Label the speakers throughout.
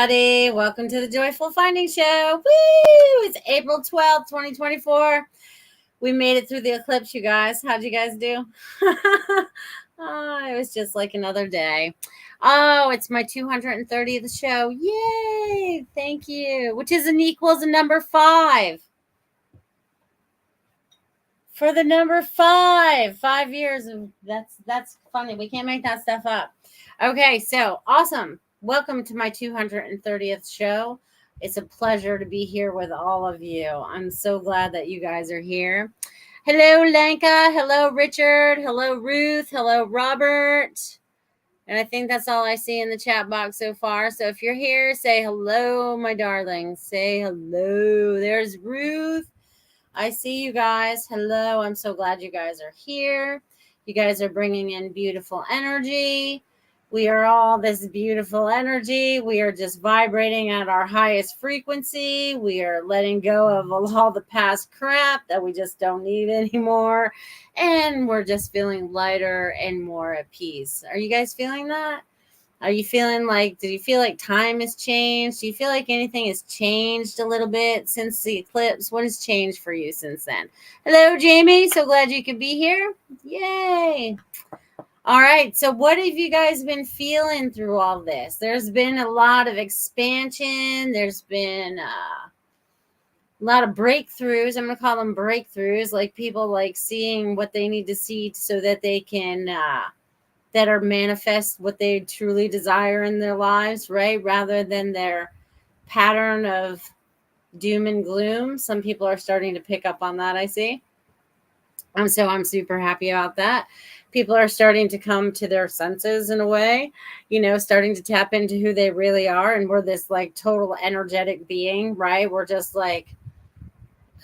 Speaker 1: everybody. Welcome to the Joyful Finding Show. Woo! It's April 12th, 2024. We made it through the eclipse, you guys. How'd you guys do? Oh, it was just like another day. Oh, it's my 230th show. Yay! Thank you. Which is an equals a number 5. For the number 5. 5 years. That's funny. We can't make that stuff up. Okay, so awesome. Welcome to my 230th show. It's a pleasure to be here with all of you. I'm so glad that you guys are here. Hello, Lenka. Hello, Richard. Hello, Ruth. Hello, Robert. And I think that's all I see in the chat box so far. So if you're here, say hello, my darling. Say hello. There's Ruth. I see you guys. Hello. I'm so glad you guys are here. You guys are bringing in beautiful energy. We are all this beautiful energy. We are just vibrating at our highest frequency. We are letting go of all the past crap that we just don't need anymore. And we're just feeling lighter and more at peace. Are you guys feeling that? Are you feeling like, do you feel like time has changed? Do you feel like anything has changed a little bit since the eclipse? What has changed for you since then? Hello, Jamie. So glad you could be here. Yay. All right. So what have you guys been feeling through all this? There's been a lot of expansion. There's been a lot of breakthroughs. I'm going to call them breakthroughs, like people like seeing what they need to see so that they can that are manifest what they truly desire in their lives, right? Rather than their pattern of doom and gloom. Some people are starting to pick up on that, I see. I'm super happy about that. People are starting to come to their senses in a way, starting to tap into who they really are. And we're this like total energetic being, right? We're just like,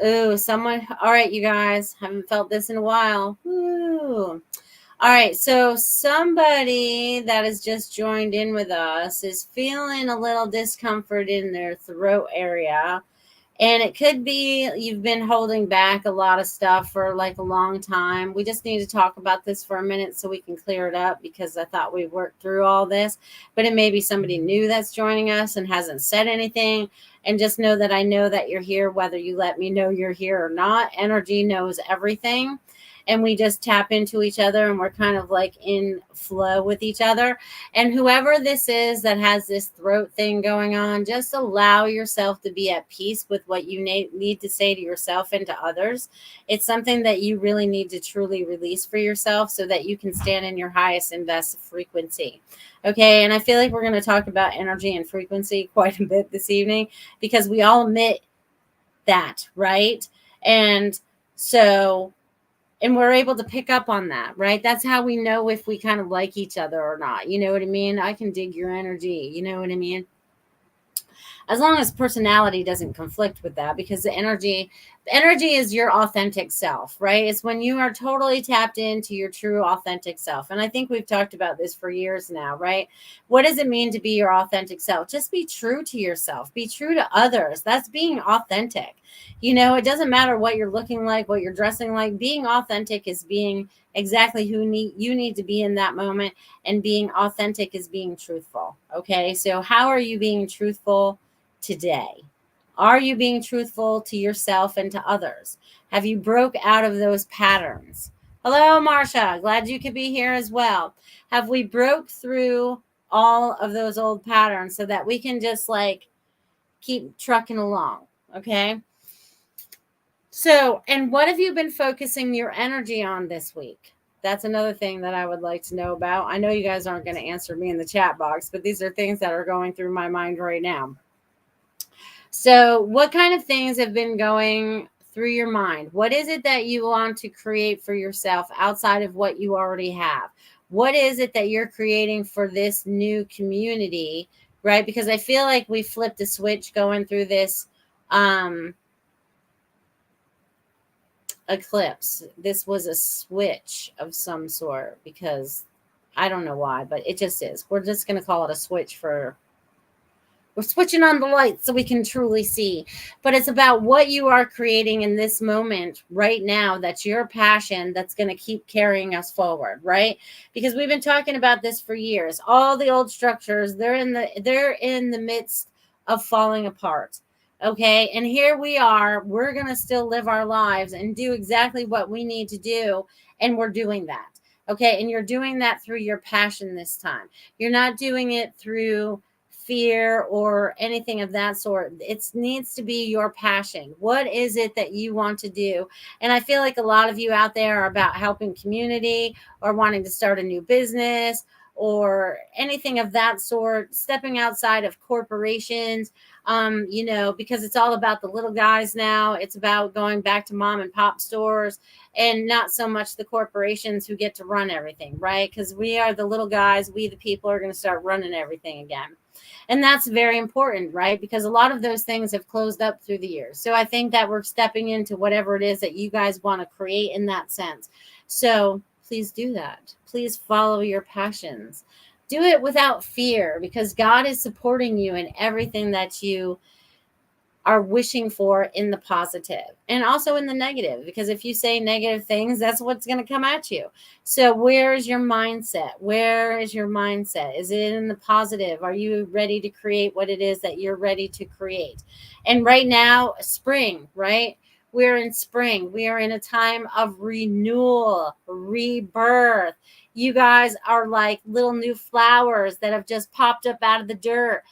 Speaker 1: oh, someone. All right, you guys, haven't felt this in a while. Woo. All right, so somebody that has just joined in with us is feeling a little discomfort in their throat area. And it could be you've been holding back a lot of stuff for like a long time. We just need to talk about this for a minute so we can clear it up, because I thought we worked through all this. But it may be somebody new that's joining us and hasn't said anything. And just know that I know that you're here, whether you let me know you're here or not. Energy knows everything. And we just tap into each other, and we're kind of like in flow with each other. And whoever this is that has this throat thing going on, just allow yourself to be at peace with what you need to say to yourself and to others. It's something that you really need to truly release for yourself so that you can stand in your highest and best frequency. Okay. And I feel like we're going to talk about energy and frequency quite a bit this evening, because we all admit that, right? And so... and we're able to pick up on that, right? That's how we know if we kind of like each other or not. You know what I mean? I can dig your energy. You know what I mean? As long as personality doesn't conflict with that, because the energy is your authentic self, right? It's when you are totally tapped into your true authentic self. And I think we've talked about this for years now, right? What does it mean to be your authentic self? Just be true to yourself. Be true to others. That's being authentic. It doesn't matter what you're looking like, what you're dressing like. Being authentic is being exactly who you need to be in that moment. And being authentic is being truthful. Okay. So how are you being truthful today? Are you being truthful to yourself and to others? Have you broke out of those patterns? Hello, Marcia. Glad you could be here as well. Have we broke through all of those old patterns so that we can just like keep trucking along? Okay. So, and what have you been focusing your energy on this week? That's another thing that I would like to know about. I know you guys aren't going to answer me in the chat box, but these are things that are going through my mind right now. So what kind of things have been going through your mind? What is it that you want to create for yourself outside of what you already have? What is it that you're creating for this new community, right? Because I feel like we flipped a switch going through this eclipse. This was a switch of some sort, because I don't know why, but it just is. We're just going to call it a switch for... we're switching on the lights so we can truly see. But it's about what you are creating in this moment right now. That's your passion that's going to keep carrying us forward, right? Because we've been talking about this for years. All the old structures, they're in the midst of falling apart. Okay. And here we are. We're going to still live our lives and do exactly what we need to do. And we're doing that. Okay. And you're doing that through your passion this time. You're not doing it through fear or anything of that sort. It needs to be your passion. What is it that you want to do? And I feel like a lot of you out there are about helping community or wanting to start a new business or anything of that sort, stepping outside of corporations, because it's all about the little guys now. It's about going back to mom and pop stores and not so much the corporations who get to run everything, right? Because we are the little guys, we the people are going to start running everything again. And that's very important, right? Because a lot of those things have closed up through the years. So I think that we're stepping into whatever it is that you guys want to create in that sense. So please do that. Please follow your passions. Do it without fear, because God is supporting you in everything that you are wishing for, in the positive and also in the negative, because if you say negative things, that's what's going to come at you. So where is your mindset? Where is your mindset? Is it in the positive? Are you ready to create what it is that you're ready to create? And right now, spring, right? We're in spring. We are in a time of renewal, rebirth. You guys are like little new flowers that have just popped up out of the dirt.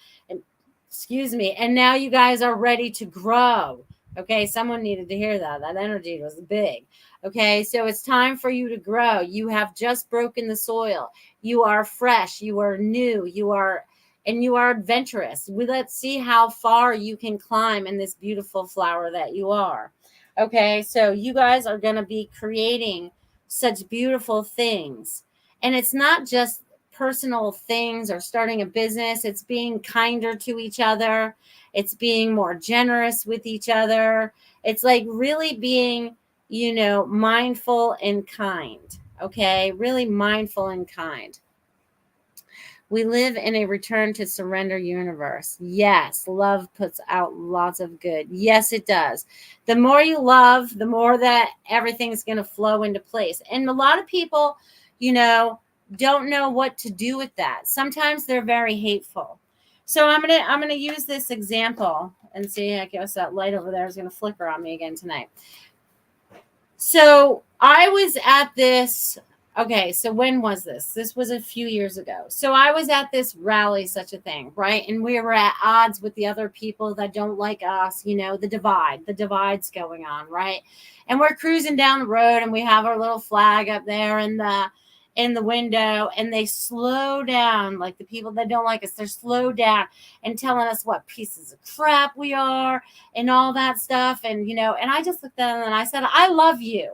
Speaker 1: And now you guys are ready to grow. Okay, someone needed to hear that. That energy was big. Okay, so it's time for you to grow. You have just broken the soil. You are fresh. You are new. You are adventurous. Let's see how far you can climb in this beautiful flower that you are. Okay, so you guys are going to be creating such beautiful things. And it's not just personal things or starting a business. It's being kinder to each other. It's being more generous with each other. It's like really being, mindful and kind. Okay. Really mindful and kind. We live in a return to surrender universe. Yes, love puts out lots of good. Yes, it does. The more you love, the more that everything's going to flow into place. And a lot of people, don't know what to do with that. Sometimes they're very hateful. So I'm gonna use this example and see. I guess that light over there is gonna flicker on me again tonight. So I was at this. Okay, so when was this? This was a few years ago. So I was at this rally, such a thing, right? And we were at odds with the other people that don't like us. The divide's going on, right? And we're cruising down the road, and we have our little flag up there, and in the window, and they slow down, like the people that don't like us, they're slowed down and telling us what pieces of crap we are and all that stuff. And and I just looked at them and I said, I love you.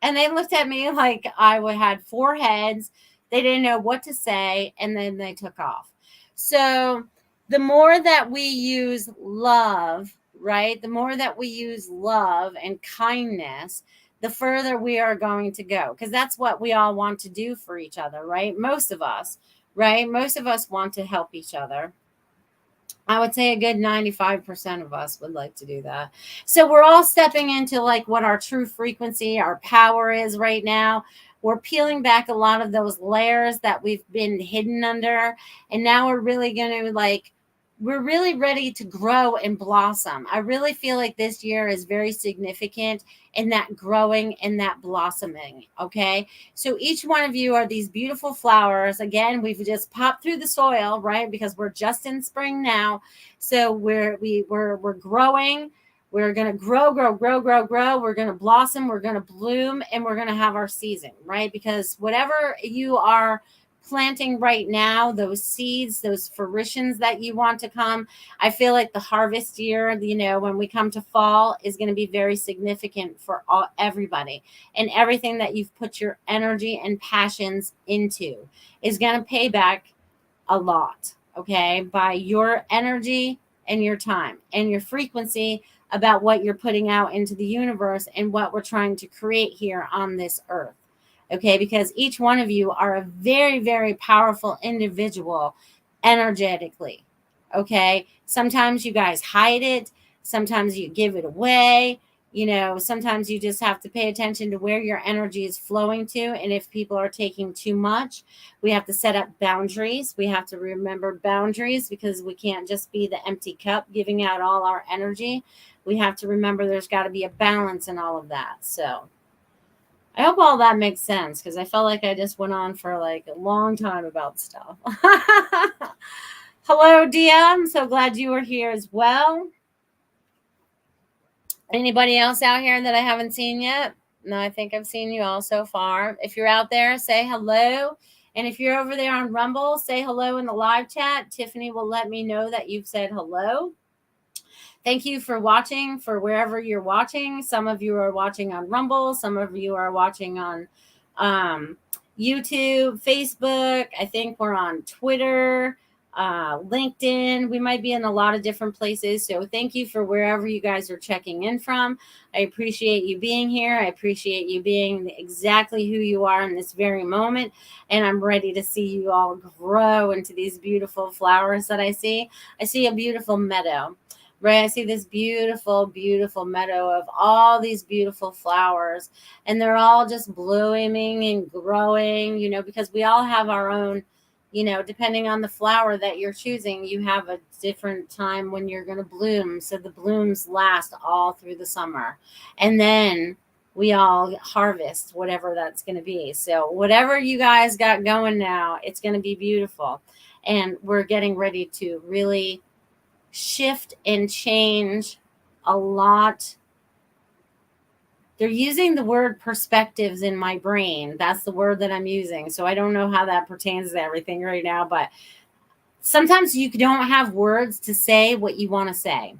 Speaker 1: And they looked at me like I had four heads. They didn't know what to say, and then they took off. So the more that we use love, right? The more that we use love and kindness, the further we are going to go, because that's what we all want to do for each other, right? Most of us, right? Most of us want to help each other. I would say a good 95% of us would like to do that. So we're all stepping into like what our true frequency, our power is right now. We're peeling back a lot of those layers that we've been hidden under. And now we're really going to we're really ready to grow and blossom. I really feel like this year is very significant in that growing and that blossoming. Okay. So each one of you are these beautiful flowers. Again, we've just popped through the soil, right? Because we're just in spring now. So we're growing. We're going to grow. We're going to blossom. We're going to bloom, and we're going to have our season, right? Because whatever you are planting right now, those seeds, those fruitions that you want to come, I feel like the harvest year, when we come to fall, is going to be very significant for everybody, and everything that you've put your energy and passions into is going to pay back a lot, okay, by your energy and your time and your frequency about what you're putting out into the universe and what we're trying to create here on this earth. Okay, because each one of you are a very, very powerful individual energetically. Okay, sometimes you guys hide it, sometimes you give it away. Sometimes you just have to pay attention to where your energy is flowing to. And if people are taking too much, we have to set up boundaries. We have to remember boundaries, because we can't just be the empty cup giving out all our energy. We have to remember there's got to be a balance in all of that. So I hope all that makes sense, because I felt like I just went on for like a long time about stuff. Hello, Dia. I'm so glad you were here as well. Anybody else out here that I haven't seen yet? No, I think I've seen you all so far. If you're out there, say hello. And if you're over there on Rumble, say hello in the live chat. Tiffany will let me know that you've said hello. Thank you for watching, for wherever you're watching. Some of you are watching on Rumble. Some of you are watching on YouTube, Facebook. I think we're on Twitter, LinkedIn. We might be in a lot of different places. So thank you for wherever you guys are checking in from. I appreciate you being here. I appreciate you being exactly who you are in this very moment. And I'm ready to see you all grow into these beautiful flowers that I see. I see a beautiful meadow. Right, I see this beautiful, beautiful meadow of all these beautiful flowers, and they're all just blooming and growing, because we all have our own, depending on the flower that you're choosing, you have a different time when you're going to bloom. So the blooms last all through the summer, and then we all harvest whatever that's going to be. So whatever you guys got going now, it's going to be beautiful, and we're getting ready to really shift and change a lot. They're using the word perspectives in my brain. That's the word that I'm using. So I don't know how that pertains to everything right now, but sometimes you don't have words to say what you want to say,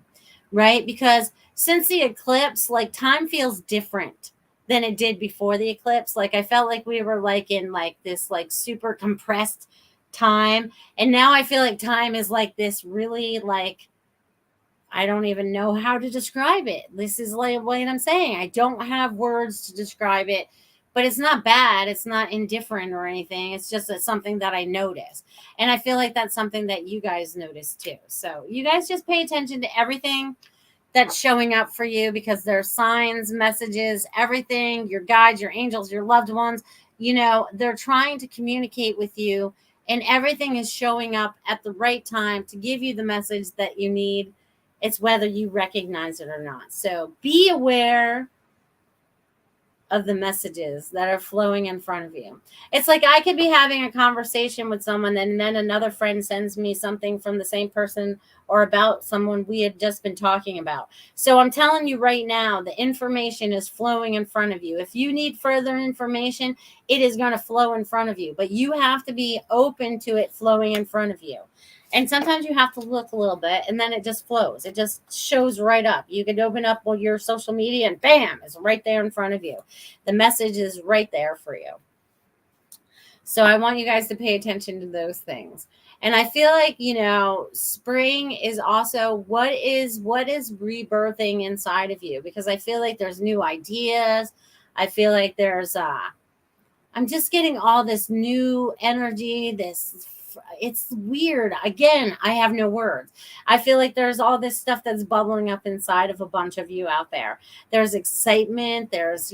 Speaker 1: right? Because since the eclipse, like, time feels different than it did before the eclipse. Like, I felt like we were like in like this like super compressed time, and now I feel like time is like this really, like, I don't even know how to describe it. This is like what I'm saying. I don't have words to describe it, but it's not bad. It's not indifferent or anything. It's just something that I notice. And I feel like that's something that you guys notice too. So you guys just pay attention to everything that's showing up for you, because there's signs, messages, everything, your guides, your angels, your loved ones, they're trying to communicate with you, and everything is showing up at the right time to give you the message that you need. It's whether you recognize it or not. So be aware of the messages that are flowing in front of you. It's like I could be having a conversation with someone, and then another friend sends me something from the same person or about someone we had just been talking about. So I'm telling you right now, the information is flowing in front of you. If you need further information, it is going to flow in front of you, but you have to be open to it flowing in front of you. And sometimes you have to look a little bit, and then it just flows. It just shows right up. You could open up your social media and bam, it's right there in front of you. The message is right there for you. So I want you guys to pay attention to those things. And I feel like, spring is also what is rebirthing inside of you, because I feel like there's new ideas. I feel like there's I'm just getting all this new energy, it's weird. Again, I have no words. I feel like there's all this stuff that's bubbling up inside of a bunch of you out there. There's excitement. There's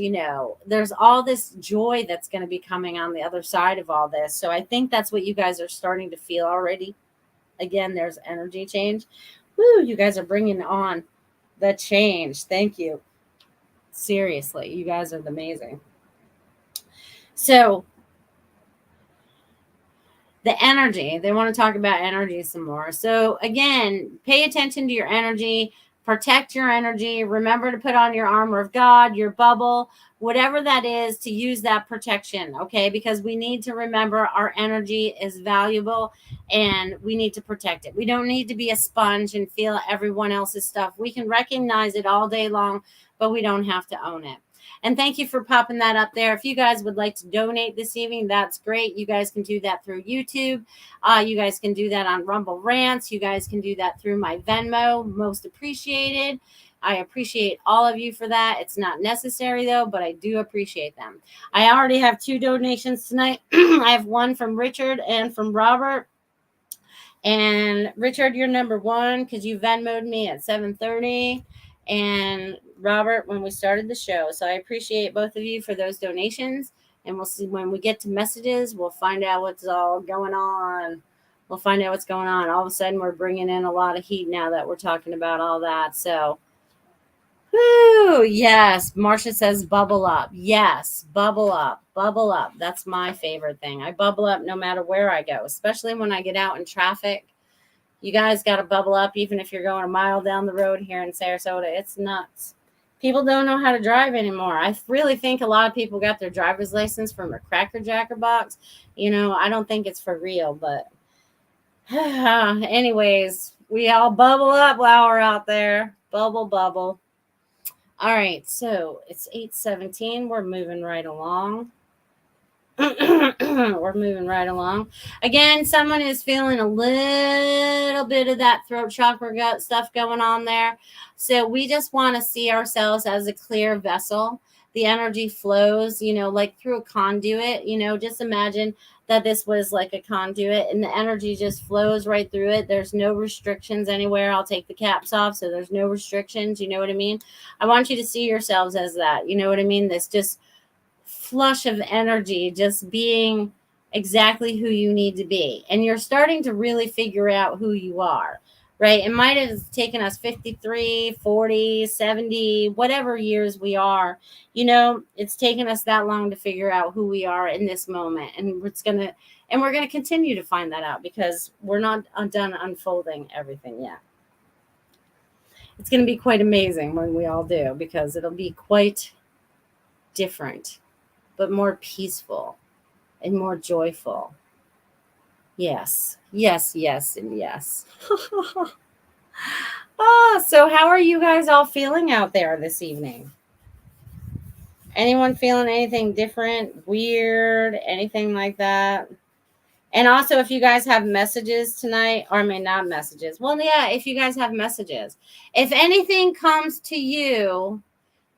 Speaker 1: all this joy that's going to be coming on the other side of all this. So I think that's what you guys are starting to feel already. Again, there's energy change. Woo, you guys are bringing on the change. Thank you. Seriously, you guys are amazing. So the energy, they want to talk about energy some more. So again, pay attention to your energy, protect your energy. Remember to put on your armor of God, your bubble, whatever that is, to use that protection. Okay. Because we need to remember our energy is valuable, and we need to protect it. We don't need to be a sponge and feel everyone else's stuff. We can recognize it all day long, but we don't have to own it. And thank you for popping that up there. If you guys would like to donate this evening, that's great. You guys can do that through YouTube. You guys can do that on Rumble Rants. You guys can do that through my Venmo. Most appreciated. I appreciate all of you for that. It's not necessary, though, but I do appreciate them. I already have 2 donations tonight. I have one from Richard and from Robert. And Richard, you're number 1 because you Venmo'd me at 7:30. And Robert when we started the show. So I appreciate both of you for those donations. And we'll see when we get to messages, we'll find out what's all going on. We'll find out what's going on. All of a sudden, we're bringing in a lot of heat now that we're talking about all that. So, whoo, yes. Marcia says bubble up. Yes, bubble up, bubble up. That's my favorite thing. I bubble up no matter where I go, especially when I get out in traffic. You guys got to bubble up, even if you're going a mile down the road here in Sarasota. It's nuts. People don't know how to drive anymore. I really think a lot of people got their driver's license from a Cracker Jacker box. I don't think it's for real, but anyways, we all bubble up while we're out there. Bubble, bubble. All right, so it's 8:17. We're moving right along. We're moving right along. Again, someone is feeling a little bit of that throat chakra gut stuff going on there. So we just want to see ourselves as a clear vessel. The energy flows, like through a conduit. Just imagine that this was like a conduit and the energy just flows right through it. There's no restrictions anywhere. I'll take the caps off, so there's no restrictions. You know what I mean? I want you to see yourselves as that. You know what I mean? This just flush of energy, just being exactly who you need to be. And you're starting to really figure out who you are, right? It might have taken us 53, 40, 70, whatever years we are. It's taken us that long to figure out who we are in this moment. And we're going to continue to find that out because we're not done unfolding everything yet. It's going to be quite amazing when we all do, because it'll be quite different, but more peaceful and more joyful. Yes, yes, yes, and yes. So how are you guys all feeling out there this evening? Anyone feeling anything different, weird, anything like that? And also, if you guys have messages tonight, or not messages. Well, yeah, if you guys have messages. If anything comes to you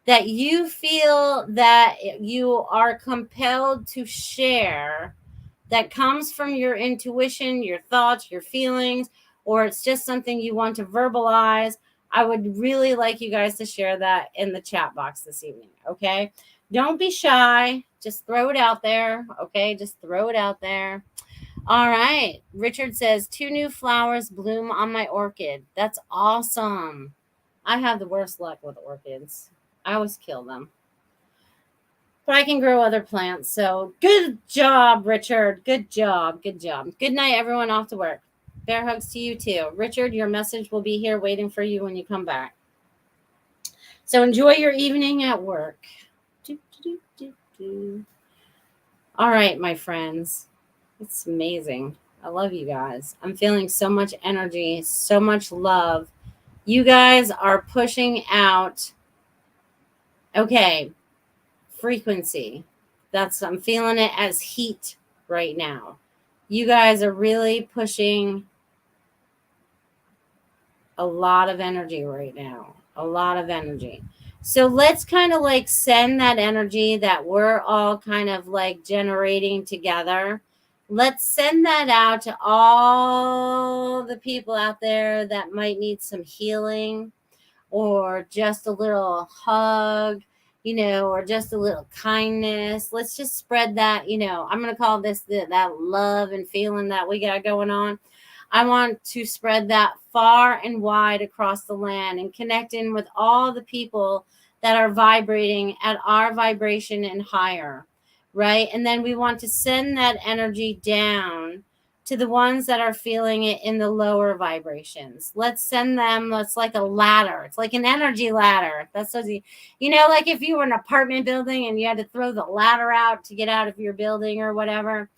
Speaker 1: that you feel that you are compelled to share, that comes from your intuition, your thoughts, your feelings, or it's just something you want to verbalize, I would really like you guys to share that in the chat box this evening, okay? Don't be shy. Just throw it out there, okay? Just throw it out there. All right. Richard says, 2 new flowers bloom on my orchid. That's awesome. I have the worst luck with orchids. I always kill them. But I can grow other plants. So good job, Richard. Good job. Good job. Good night, everyone. Off to work. Bear hugs to you too. Richard, your message will be here waiting for you when you come back. So enjoy your evening at work. All right, my friends. It's amazing. I love you guys. I'm feeling so much energy, so much love. You guys are pushing out. Okay. Frequency. I'm feeling it as heat right now. You guys are really pushing a lot of energy right now. A lot of energy. So let's kind of like send that energy that we're all kind of like generating together. Let's send that out to all the people out there that might need some healing or just a little hug, or just a little kindness. Let's just spread that, I'm going to call this that love and feeling that we got going on. I want to spread that far and wide across the land and connect in with all the people that are vibrating at our vibration and higher, right? And then we want to send that energy down to the ones that are feeling it in the lower vibrations. Let's send them, that's like a ladder. It's like an energy ladder. That's so easy. Like if you were in an apartment building and you had to throw the ladder out to get out of your building or whatever.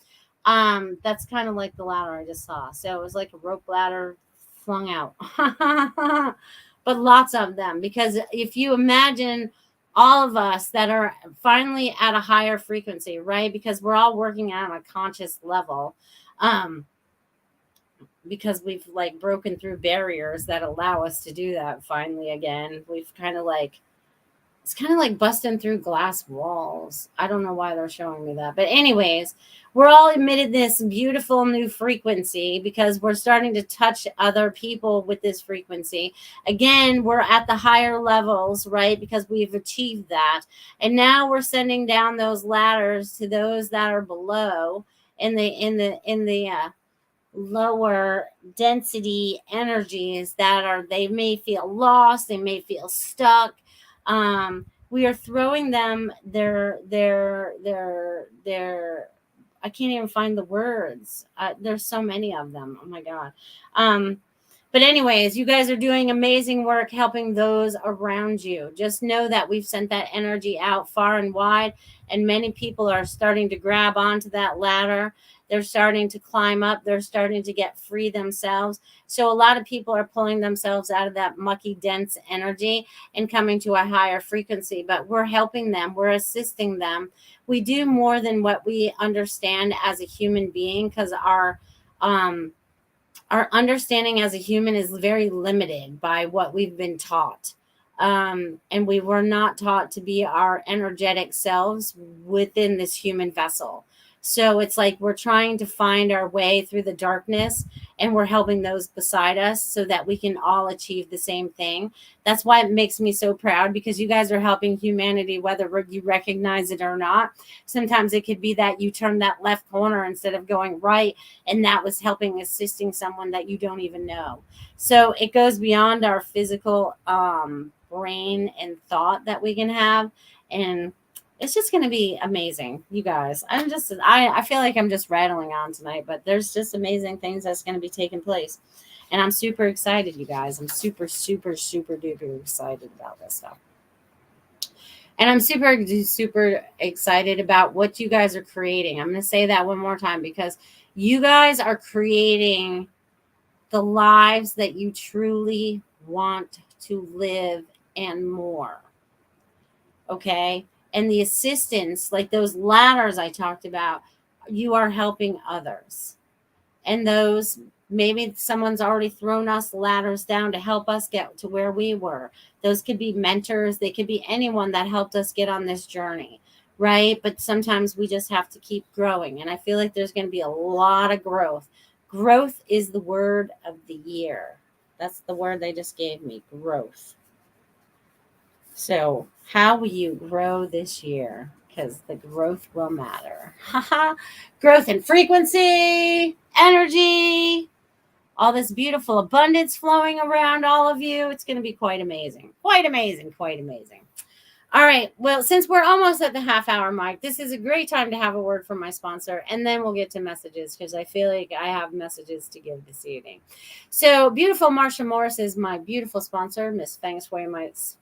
Speaker 1: That's kind of like the ladder I just saw. So it was like a rope ladder flung out. But lots of them, because if you imagine all of us that are finally at a higher frequency, right? Because we're all working on a conscious level. Because we've like broken through barriers that allow us to do that finally again. We've kind of like It's kind of like busting through glass walls. I don't know why they're showing me that. But anyways, we're all emitted this beautiful new frequency because we're starting to touch other people with this frequency. Again, we're at the higher levels, right? Because we've achieved that. And now we're sending down those ladders to those that are below in the lower density energies that are, they may feel lost, they may feel stuck. We are throwing them their I can't even find the words. There's so many of them. Oh my god. But anyways, you guys are doing amazing work helping those around you. Just know that we've sent that energy out far and wide, and many people are starting to grab onto that ladder. They're starting to climb up. They're starting to get free themselves. So a lot of people are pulling themselves out of that mucky, dense energy and coming to a higher frequency. But we're helping them. We're assisting them. We do more than what we understand as a human being, because our understanding as a human is very limited by what we've been taught. And we were not taught to be our energetic selves within this human vessel. So it's like we're trying to find our way through the darkness, and we're helping those beside us so that we can all achieve the same thing. That's why it makes me so proud, because you guys are helping humanity, whether you recognize it or not. Sometimes it could be that you turn that left corner instead of going right, and that was helping, assisting someone that you don't even know. So it goes beyond our physical brain and thought that we can have. And it's just going to be amazing, you guys. I feel like I'm just rattling on tonight, but there's just amazing things that's going to be taking place. And I'm super excited, you guys. I'm super, super, super duper excited about this stuff. And I'm super, super excited about what you guys are creating. I'm going to say that one more time, because you guys are creating the lives that you truly want to live and more. Okay? And the assistance, like those ladders I talked about, you are helping others. And those, maybe someone's already thrown us ladders down to help us get to where we were. Those could be mentors. They could be anyone that helped us get on this journey, right? But sometimes we just have to keep growing. And I feel like there's going to be a lot of growth. Growth is the word of the year. That's the word they just gave me, growth. So how will you grow this year? Because the growth will matter. Growth in frequency, energy, all this beautiful abundance flowing around all of you. It's going to be quite amazing. Quite amazing. Quite amazing. All right. Well, since we're almost at the half-hour mark, this is a great time to have a word from my sponsor, and then we'll get to messages, because I feel like I have messages to give this evening. So, beautiful Marsha Morris is my beautiful sponsor, Miss Feng Shui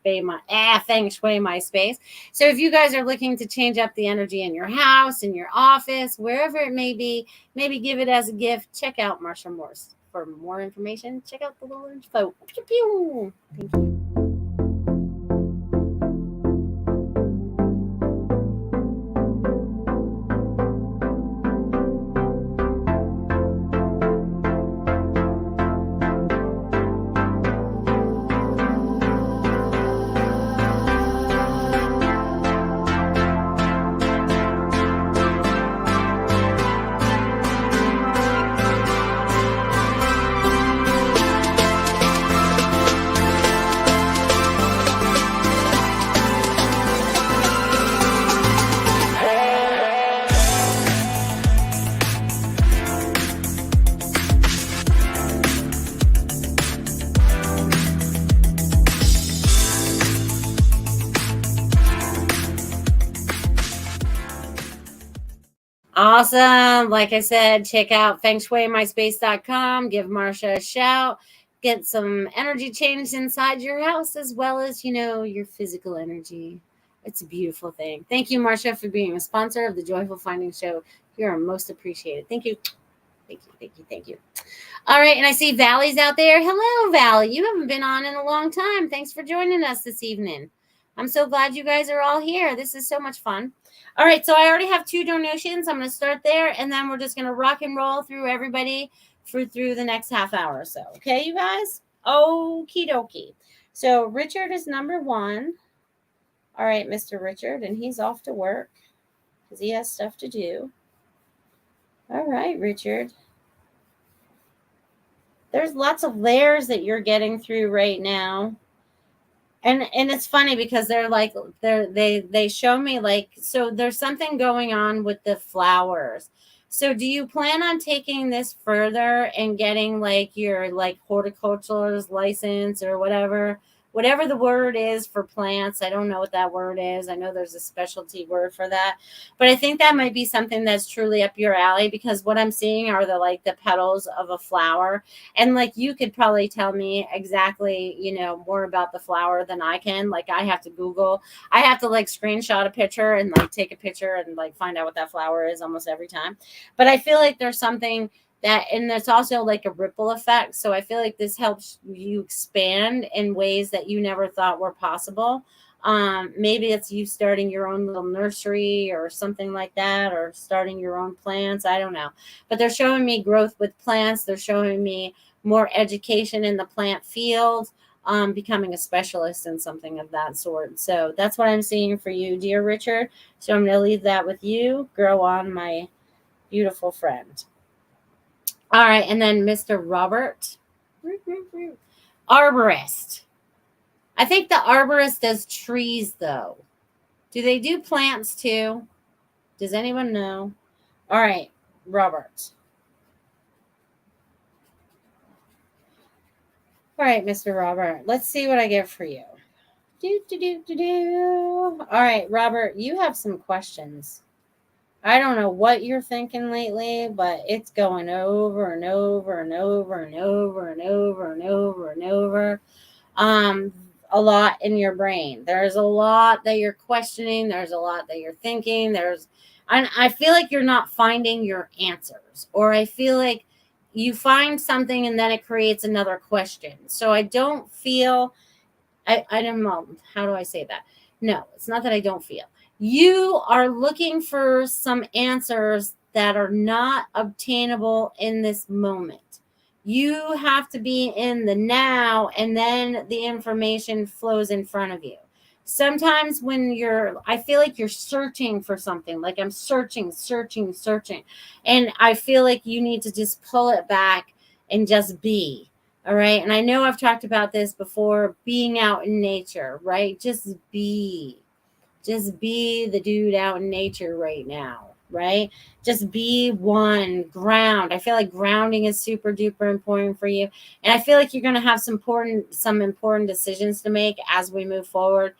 Speaker 1: Feng Shui My Space. So, if you guys are looking to change up the energy in your house, in your office, wherever it may be, maybe give it as a gift, check out Marsha Morris. For more information, check out the little info. Pew, pew. Thank you. Awesome. Like I said, check out fengshuimyspace.com. Give Marsha a shout. Get some energy change inside your house, as well as, your physical energy. It's a beautiful thing. Thank you, Marsha, for being a sponsor of the Joyful Finding Show. You are most appreciated. Thank you. Thank you. Thank you. Thank you. All right. And I see Valley's out there. Hello, Valley. You haven't been on in a long time. Thanks for joining us this evening. I'm so glad you guys are all here. This is so much fun. All right, so I already have 2 donations. I'm going to start there, and then we're just going to rock and roll through everybody through the next half hour or so. Okay, you guys? Okie dokie. So Richard is number 1. All right, Mr. Richard, and he's off to work because he has stuff to do. All right, Richard. There's lots of layers that you're getting through right now. And it's funny because they show me like, so there's something going on with the flowers. So do you plan on taking this further and getting like your like horticultural's license or whatever the word is for plants? I don't know what that word is. I know there's a specialty word for that, but I think that might be something that's truly up your alley, because what I'm seeing are the petals of a flower. And like, you could probably tell me exactly, more about the flower than I can. Like, I have to like screenshot a picture and like take a picture and like find out what that flower is almost every time. But I feel like there's something and there's also like a ripple effect. So I feel like this helps you expand in ways that you never thought were possible. Maybe it's you starting your own little nursery or something like that, or starting your own plants. I don't know, but they're showing me growth with plants. They're showing me more education in the plant field, becoming a specialist in something of that sort. So that's what I'm seeing for you, dear Richard. So I'm going to leave that with you. Grow on, my beautiful friend. All right, and then Mr. Robert, arborist. I think the arborist does trees, though. Do they do plants too? Does anyone know? All right, Robert. All right, Mr. Robert. Let's see what I get for you. All right, Robert, you have some questions. I don't know what you're thinking lately, but it's going over and over and over and over and over and over and over. A lot in your brain. There's a lot that you're questioning. There's a lot that you're thinking. And I feel like you're not finding your answers, or I feel like you find something and then it creates another question. So I don't feel, I don't know. How do I say that? No, it's not that I don't feel. You are looking for some answers that are not obtainable in this moment. You have to be in the now, and then the information flows in front of you. Sometimes when I feel like you're searching for something, like I'm searching. And I feel like you need to just pull it back and just be. All right. And I know I've talked about this before, being out in nature, right? Just be the dude out in nature right now, right? Just be one, ground. I feel like grounding is super duper important for you. And I feel like you're going to have some important decisions to make as we move forward,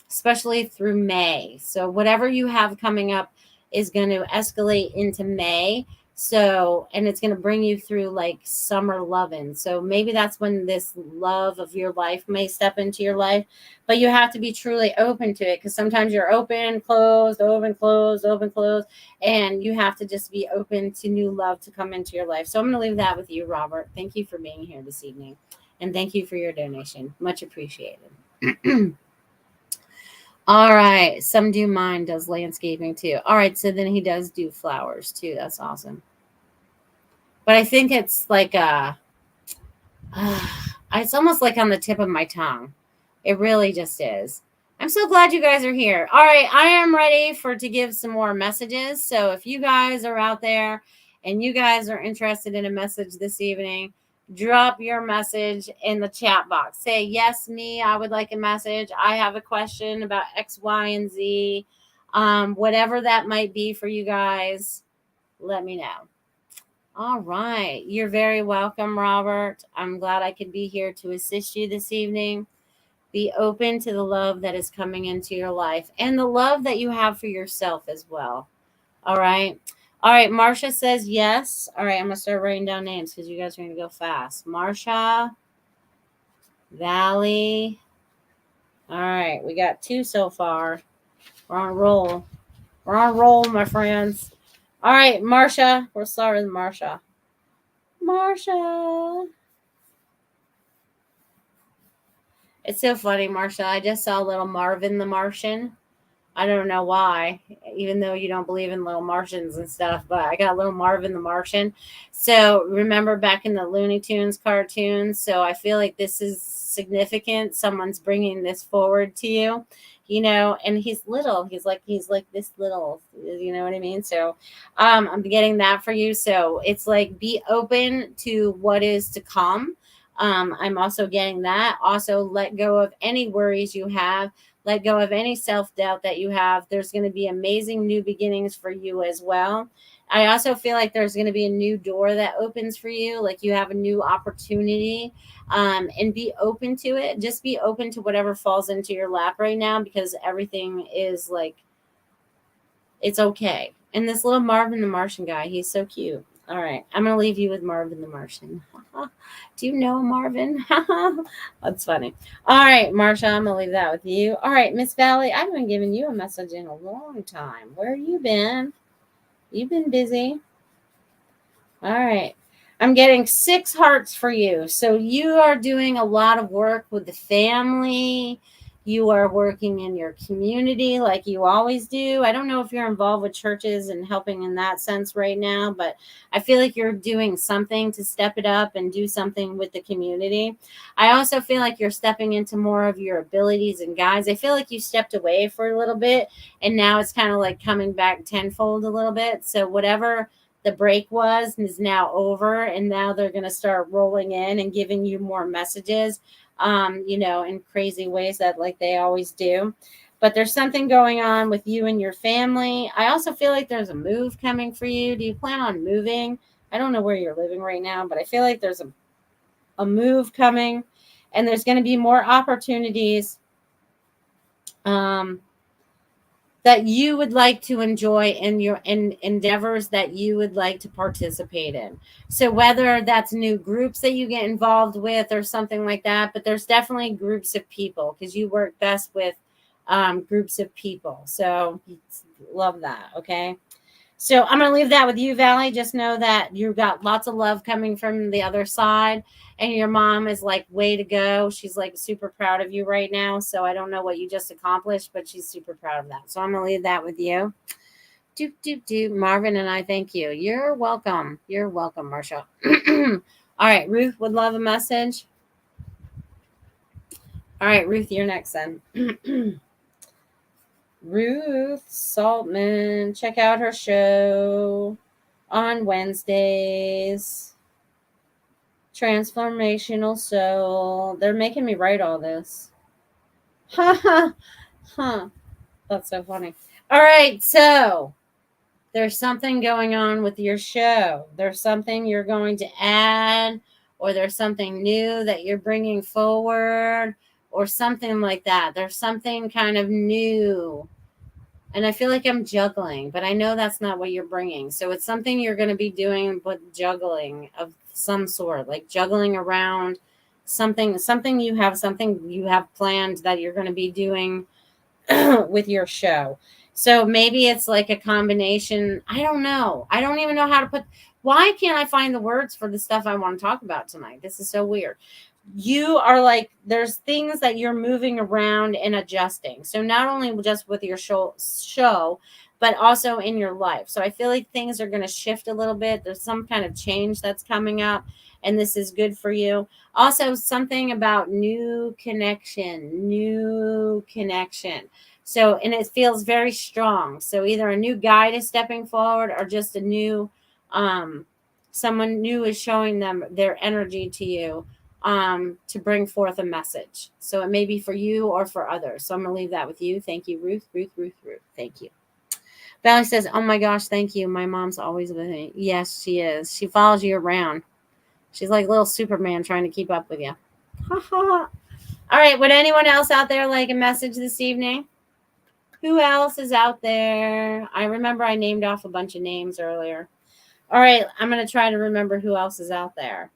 Speaker 1: especially through May. So whatever you have coming up is going to escalate into May. So, and it's going to bring you through like summer loving. So maybe that's when this love of your life may step into your life, but you have to be truly open to it, because sometimes you're open, closed, and you have to just be open to new love to come into your life. So I'm going to leave that with you, Robert. Thank you for being here this evening, and thank you for your donation. Much appreciated. All right. Some do mine, does landscaping too. All right. So then he does do flowers too. That's awesome. But I think it's like it's almost like on the tip of my tongue. It really just is. I'm so glad you guys are here. All right. I am ready to give some more messages. So if you guys are out there and you guys are interested in a message this evening, drop your message in the chat box. Say, yes, me, I would like a message. I have a question about X, Y, and Z. Whatever that might be for you guys, let me know. All right. You're very welcome, Robert. I'm glad I could be here to assist you this evening. Be open to the love that is coming into your life and the love that you have for yourself as well. All right. All right. Marsha says yes. All right. I'm going to start writing down names because you guys are going to go fast. Marsha, Valley. All right. We got 2 so far. We're on a roll. We're on a roll, my friends. All right. Marsha. We'll start with Marsha. Marsha. It's so funny, Marsha. I just saw little Marvin the Martian I don't know why, even though you don't believe in little Martians and stuff, but I got little Marvin the Martian. So remember back in the Looney Tunes cartoons. So I feel like this is significant. Someone's bringing this forward to you, and he's little. He's like this little, you know what I mean? So I'm getting that for you. So it's like be open to what is to come. I'm also getting that. Also, let go of any worries you have. Let go of any self doubt that you have. There's going to be amazing new beginnings for you as well. I also feel like there's going to be a new door that opens for you, like you have a new opportunity, and be open to it. Just be open to whatever falls into your lap right now, because everything is like, it's okay. And this little Marvin the Martian guy, he's so cute. All right, I'm going to leave you with Marvin the Martian. Do you know Marvin? That's funny. All right, Marsha, I'm going to leave that with you. All right, Miss Valley, I haven't given you a message in a long time. Where you been? You've been busy. All right. I'm getting 6 hearts for you. So you are doing a lot of work with the family. You are working in your community like you always do. I don't know if you're involved with churches and helping in that sense right now, but I feel like you're doing something to step it up and do something with the community. I also feel like you're stepping into more of your abilities and guides. I feel like you stepped away for a little bit and now it's kind of like coming back tenfold a little bit. So whatever the break was is now over, and now they're going to start rolling in and giving you more messages, in crazy ways that like they always do. But there's something going on with you and your family. I also feel like there's a move coming for you. Do you plan on moving? I don't know where you're living right now, but I feel like there's a move coming, and there's going to be more opportunities that you would like to enjoy in your endeavors that you would like to participate in. So whether that's new groups that you get involved with or something like that, but there's definitely groups of people because you work best with groups of people. So love that. Okay. So I'm going to leave that with you, Valley. Just know that you've got lots of love coming from the other side. And your mom is like, way to go. She's like super proud of you right now. So I don't know what you just accomplished, but she's super proud of that. So I'm going to leave that with you. Doop, doop, doop. Marvin and I thank you. You're welcome. You're welcome, Marsha. All right. Ruth would love a message. All right, Ruth, you're next then. Ruth Saltman. Check out her show on Wednesdays. Transformational Soul. They're making me write all this. Ha ha. Huh. That's so funny. All right, so there's something going on with your show. There's something you're going to add, or there's something new that you're bringing forward, or something like that. There's something kind of new. And I feel like I'm juggling, but I know that's not what you're bringing. So it's something you're going to be doing, but juggling of some sort, like juggling around something you have planned that you're going to be doing with your show. So maybe it's like a combination. I don't know. I don't even know how to put. Why can't I find the words for the stuff I want to talk about tonight? This is so weird. You are like, there's things that you're moving around and adjusting. So not only just with your show, but also in your life. So I feel like things are going to shift a little bit. There's some kind of change that's coming up, and this is good for you. Also, something about new connection. So, and it feels very strong. So either a new guide is stepping forward or just a new, someone new is showing them their energy to you to bring forth a message. So it may be for you or for others. So I'm going to leave that with you. Thank you, Ruth. Thank you. Valley says, oh my gosh, thank you. My mom's always with me. Yes, she is. She follows you around. She's like little Superman trying to keep up with you. All right. Would anyone else out there like a message this evening? Who else is out there? I remember I named off a bunch of names earlier. All right. I'm going to try to remember who else is out there.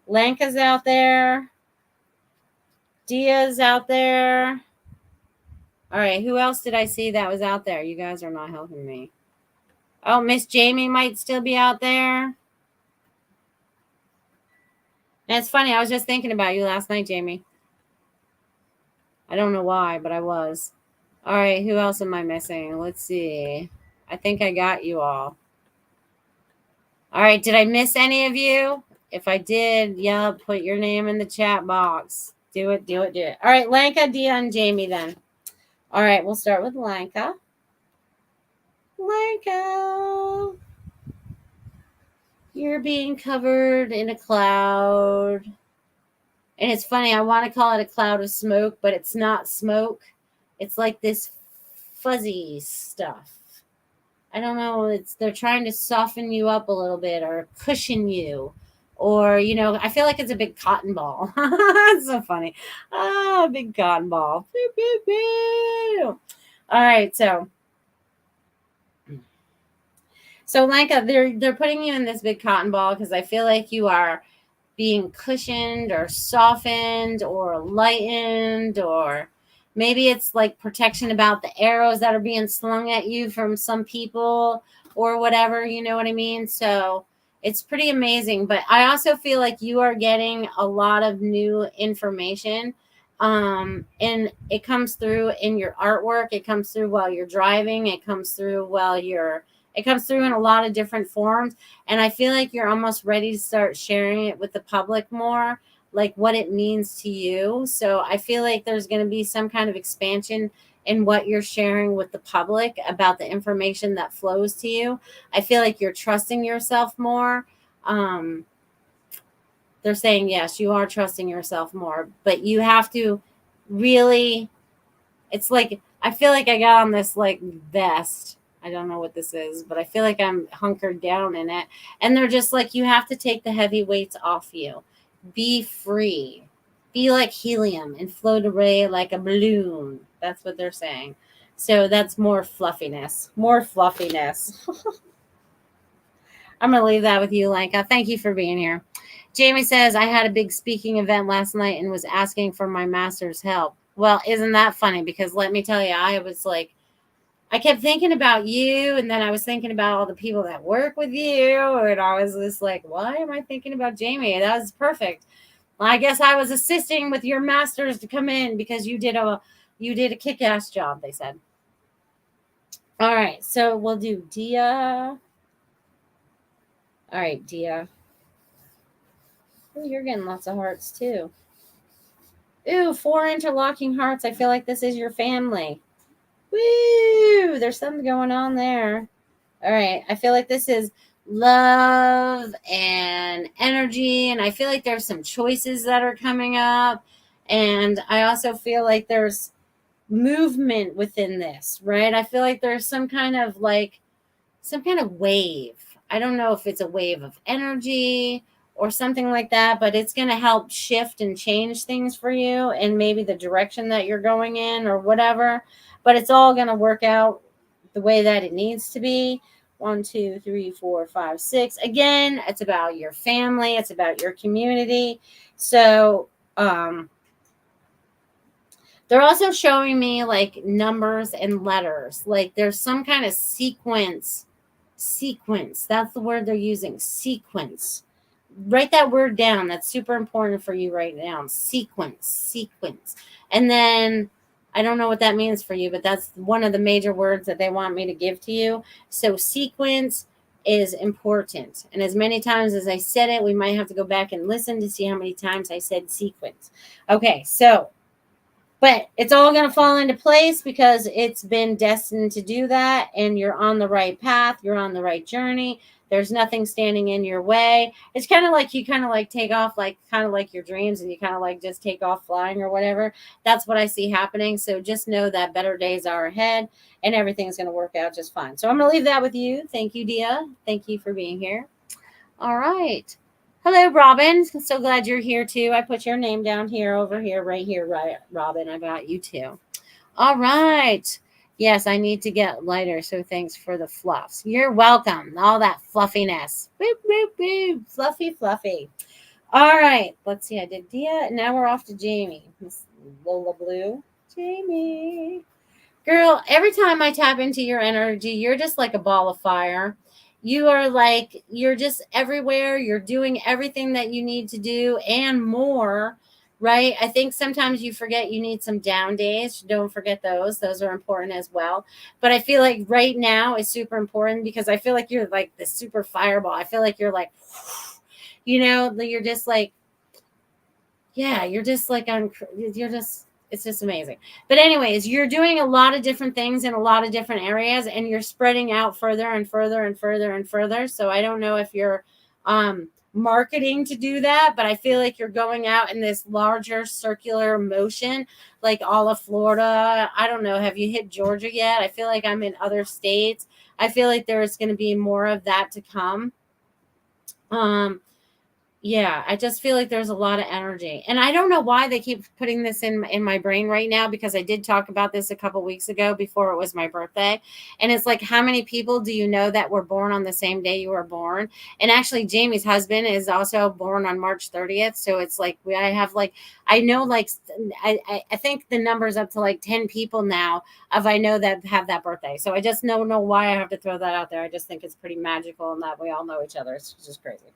Speaker 1: Lanka's out there. Dia's out there. All right. Who else did I see that was out there? You guys are not helping me. Oh, Miss Jamie might still be out there. And it's funny. I was just thinking about you last night, Jamie. I don't know why, but I was. All right, who else am I missing? Let's see. I think I got you all. All right, did I miss any of you? If I did, yeah, put your name in the chat box. Do it, do it, do it. All right, Lanka, Dia, and Jamie then. All right, we'll start with Lanka. Lanka. You're being covered in a cloud. And it's funny, I want to call it a cloud of smoke, but it's not smoke. It's like this fuzzy stuff. I don't know. They're trying to soften you up a little bit or cushion you. Or, I feel like it's a big cotton ball. It's so funny. Ah, big cotton ball. Pew, pew, pew. All right, so Lanka, they're putting you in this big cotton ball because I feel like you are being cushioned or softened or lightened, or maybe it's like protection about the arrows that are being slung at you from some people or whatever, you know what I mean? So it's pretty amazing. But I also feel like you are getting a lot of new information. And it comes through in your artwork. It comes through while you're driving. It comes through it comes through in a lot of different forms. And I feel like you're almost ready to start sharing it with the public more, like what it means to you. So I feel like there's going to be some kind of expansion in what you're sharing with the public about the information that flows to you. I feel like you're trusting yourself more. They're saying, yes, you are trusting yourself more, but you have to really, it's like, I feel like I got on this like vest. I don't know what this is, but I feel like I'm hunkered down in it. And they're just like, you have to take the heavy weights off you. Be free. Be like helium and float away like a balloon. That's what they're saying. So that's more fluffiness. More fluffiness. I'm going to leave that with you, Lanka. Thank you for being here. Jamie says, I had a big speaking event last night and was asking for my master's help. Well, isn't that funny? Because let me tell you, I was like, I kept thinking about you, and then I was thinking about all the people that work with you, and I was just like, why am I thinking about Jamie? That was perfect. Well, I guess I was assisting with your masters to come in because you did a kick-ass job, they said. All right, so we'll do Dia. All right, Dia. Ooh, you're getting lots of hearts too. Ooh, 4 interlocking hearts. I feel like this is your family. Woo! There's something going on there. All right. I feel like this is love and energy. And I feel like there's some choices that are coming up. And I also feel like there's movement within this, right? I feel like there's some kind of wave. I don't know if it's a wave of energy or something like that, but it's going to help shift and change things for you and maybe the direction that you're going in or whatever. But it's all going to work out the way that it needs to be. 1, 2, 3, 4, 5, 6. Again, it's about your family. It's about your community. So, they're also showing me like numbers and letters. Like there's some kind of sequence. That's the word they're using. Sequence. Write that word down. That's super important for you right now. Sequence. And then I don't know what that means for you, but that's one of the major words that they want me to give to you. So sequence is important. And as many times as I said it, we might have to go back and listen to see how many times I said sequence. Okay, so but it's all going to fall into place because it's been destined to do that. And you're on the right path. You're on the right journey. There's nothing standing in your way. It's kind of like you kind of like take off, like kind of like your dreams, and you kind of like just take off flying or whatever. That's what I see happening. So just know that better days are ahead and everything's going to work out just fine. So I'm going to leave that with you. Thank you, Dia. Thank you for being here. All right. Hello, Robin. So glad you're here too. I put your name down here, over here, right here, right, Robin. I got you too. All right. Yes, I need to get lighter. So thanks for the fluffs. You're welcome. All that fluffiness. Boop, boop, boop. Fluffy. All right. Let's see. I did Dia. Now we're off to Jamie. Miss Lola Blue. Jamie. Girl, every time I tap into your energy, you're just like a ball of fire. You're just everywhere. You're doing everything that you need to do and more, right? I think sometimes you forget you need some down days. Don't forget those. Those are important as well. But I feel like right now is super important because I feel like you're like the super fireball. I feel like you're like, you're just like, yeah, you're just like you're just, it's just amazing. But anyways, you're doing a lot of different things in a lot of different areas, and you're spreading out further and further and further and further. So I don't know if you're marketing to do that, but I feel like you're going out in this larger circular motion, like all of Florida. I don't know, have you hit Georgia yet? I feel like I'm in other states. I feel like there's going to be more of that to come. Yeah, I just feel like there's a lot of energy. And I don't know why they keep putting this in my brain right now, because I did talk about this a couple weeks ago before it was my birthday. And it's like, how many people do you know that were born on the same day you were born? And actually, Jamie's husband is also born on March 30th. So it's like, I have like, I know like, I think the number's up to like 10 people now of I know that have that birthday. So I just don't know why I have to throw that out there. I just think it's pretty magical and that we all know each other. It's just crazy.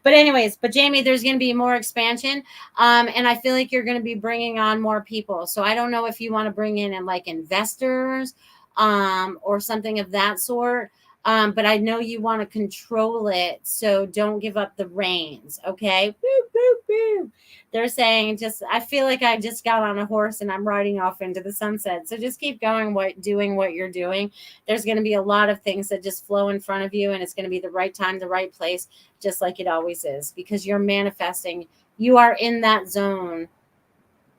Speaker 1: But anyways, Jamie, there's going to be more expansion. And I feel like you're going to be bringing on more people. So I don't know if you want to bring in like investors or something of that sort. But I know you want to control it. So don't give up the reins. Okay. Woo, woo, woo. They're saying I feel like I just got on a horse and I'm riding off into the sunset. So just keep going, doing what you're doing. There's going to be a lot of things that just flow in front of you, and it's going to be the right time, the right place, just like it always is, because you're manifesting. You are in that zone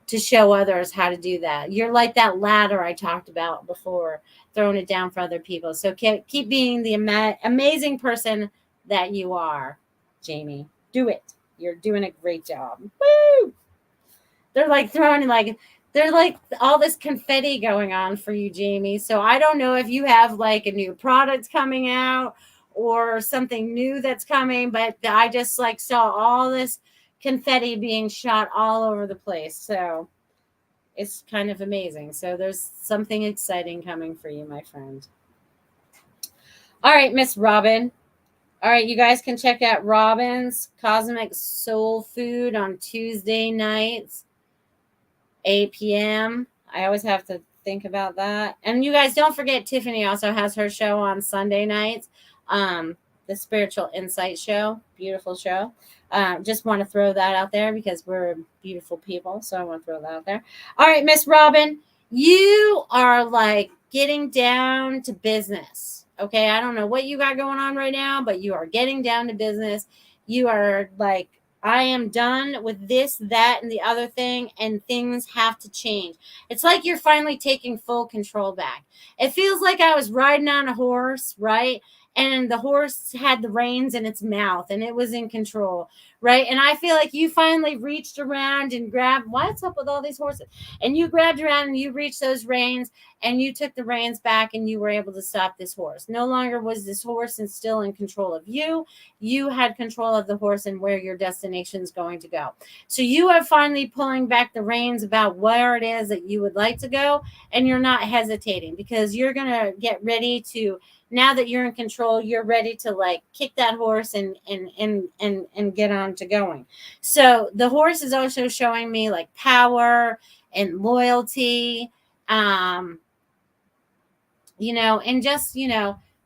Speaker 1: to show others how to do that. You're like that ladder I talked about before, throwing it down for other people. So keep being the amazing person that you are, Jamie. Do it. You're doing a great job. Woo! They're like they're like all this confetti going on for you, Jamie. So I don't know if you have like a new product coming out or something new that's coming, but I just like saw all this confetti being shot all over the place. So it's kind of amazing. So there's something exciting coming for you, my friend. All right, Miss Robin. All right, you guys can check out Robin's Cosmic Soul Food on Tuesday nights, 8 p.m. I always have to think about that. And you guys don't forget, Tiffany also has her show on Sunday nights, the Spiritual Insight Show. Beautiful show. Just want to throw that out there because we're beautiful people. So I want to throw that out there. All right, Miss Robin, you are like getting down to business. Okay, I don't know what you got going on right now, but you are getting down to business. You are like, I am done with this, that, and the other thing, and things have to change. It's like you're finally taking full control back. It feels like I was riding on a horse, right? And the horse had the reins in its mouth and it was in control, right? And I feel like you finally reached around and grabbed, what's up with all these horses? And you grabbed around and you reached those reins and you took the reins back and you were able to stop this horse. No longer was this horse and still in control of you. You had control of the horse and where your destination is going to go. So you are finally pulling back the reins about where it is that you would like to go, and you're not hesitating because you're going to get ready to, now that you're in control, you're ready to like kick that horse and get on to going. So the horse is also showing me like power and loyalty, and just,